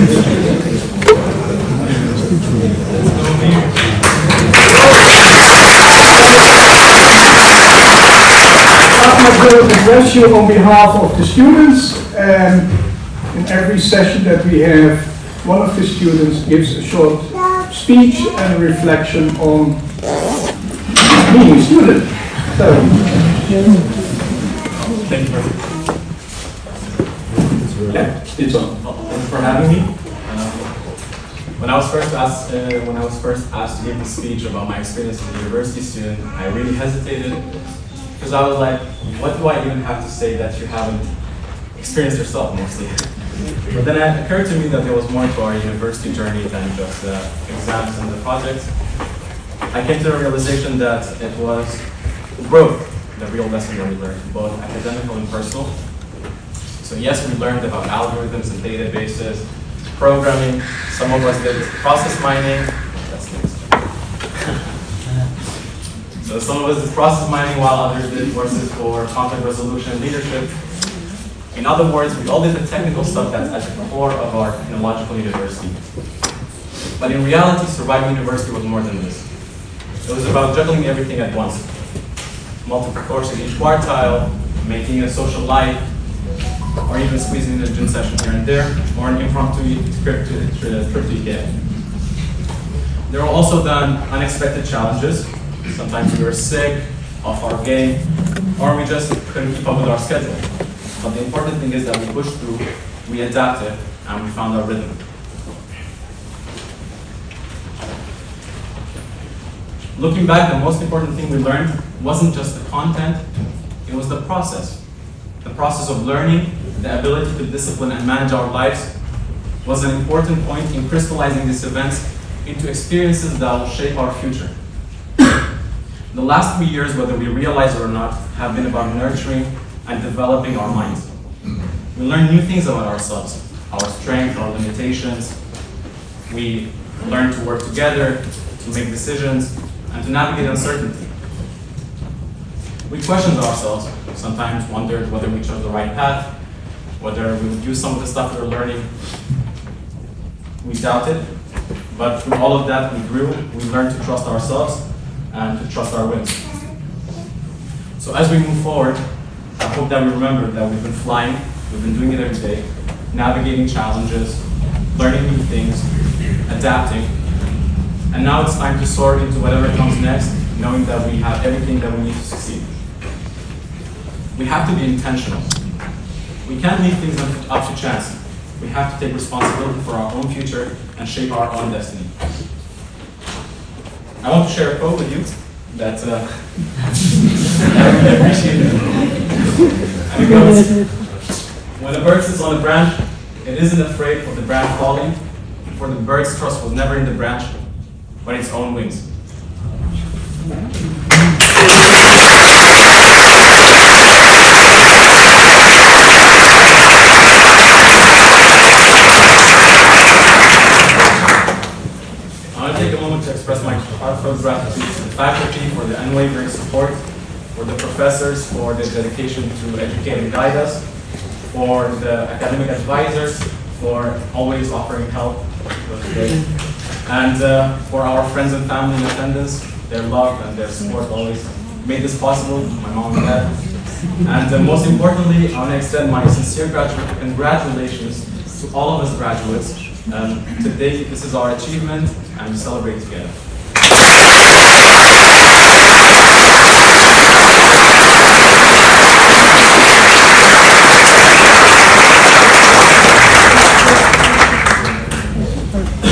I will address you on behalf of the students, and in every session that we have, one of the students gives a short speech and a reflection on being a student. So, thank you. Yeah, it's on. Thanks for having me. When I was first asked to give the speech about my experience as a university student, I really hesitated because I was like, what do I even have to say that you haven't experienced yourself mostly? But then it occurred to me that there was more to our university journey than just the exams and the projects. I came to the realization that it was growth, the real lesson that we learned, both academical and personal. So yes, we learned about algorithms and databases, programming. Some of us did process mining. That's next. So some of us did process mining while others did courses for conflict resolution and leadership. In other words, we all did the technical stuff that's at the core of our technological university. But in reality, surviving university was more than this. It was about juggling everything at once. Multiple courses each quartile, maintaining a social life, or even squeezing in a gym session here and there, or an impromptu trip to IKEA. There were also done unexpected challenges. Sometimes we were sick, off our game, or we just couldn't keep up with our schedule. But the important thing is that we pushed through, we adapted, and we found our rhythm. Looking back, the most important thing we learned wasn't just the content, it was the process. The process of learning, the ability to discipline and manage our lives was an important point in crystallizing these events into experiences that will shape our future. The last 3 years, whether we realize it or not, have been about nurturing and developing our minds. We learn new things about ourselves, our strengths, our limitations. We learn to work together, to make decisions, and to navigate uncertainty. We questioned ourselves, sometimes wondered whether we chose the right path, whether we would use some of the stuff we were learning. We doubted, but through all of that we grew, we learned to trust ourselves and to trust our wins. So as we move forward, I hope that we remember that we've been flying, we've been doing it every day, navigating challenges, learning new things, adapting, and now it's time to soar into whatever comes next, knowing that we have everything that we need to succeed. We have to be intentional. We can't leave things up to chance. We have to take responsibility for our own future and shape our own destiny. I want to share a quote with you that I really appreciate. And it goes, when a bird sits on a branch, it isn't afraid of the branch falling, for the bird's trust was never in the branch, but its own wings. I want to take a moment to express my heartfelt gratitude to the faculty for the unwavering support, for the professors for their dedication to educate and guide us, for the academic advisors for always offering help, that was great, and for our friends and family in attendance, their love and their support always made this possible, my mom and dad. And most importantly, I want to extend my sincere congratulations to all of us graduates. Today, this is our achievement, and we celebrate together.